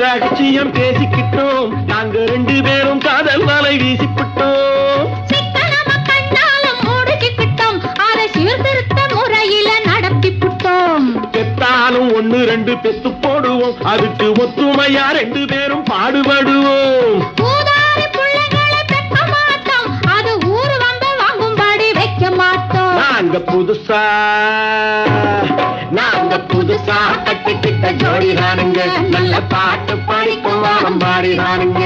ரகசியம் பேசிக்கிட்டோம், நாங்க 2 பேரும் காதல் வலை வீசிப்பிட்டோம். சிக்கனமா கண்ணாலும் மூடிக்கிட்டோம், அதை சீர்திருத்த முறையில நடத்திப்பிட்டோம். பெத்தாலும் 1 2 பெத்து போடுவோம், அதுக்கு ஒத்துமையா 2 பேரும் பாடுபடுவோம். ஊதாரி பிள்ளைகளை பெற்க மாட்டோம், அது ஊர் வம்ப வாங்கும்படி வைக்க மாட்டோம். நாங்க புதுசா கட்டிக்கிட்ட ஜோடிதானுங்க, நல்ல பாட்டு பாடிக்கும் வாரம் பாடிதானுங்க.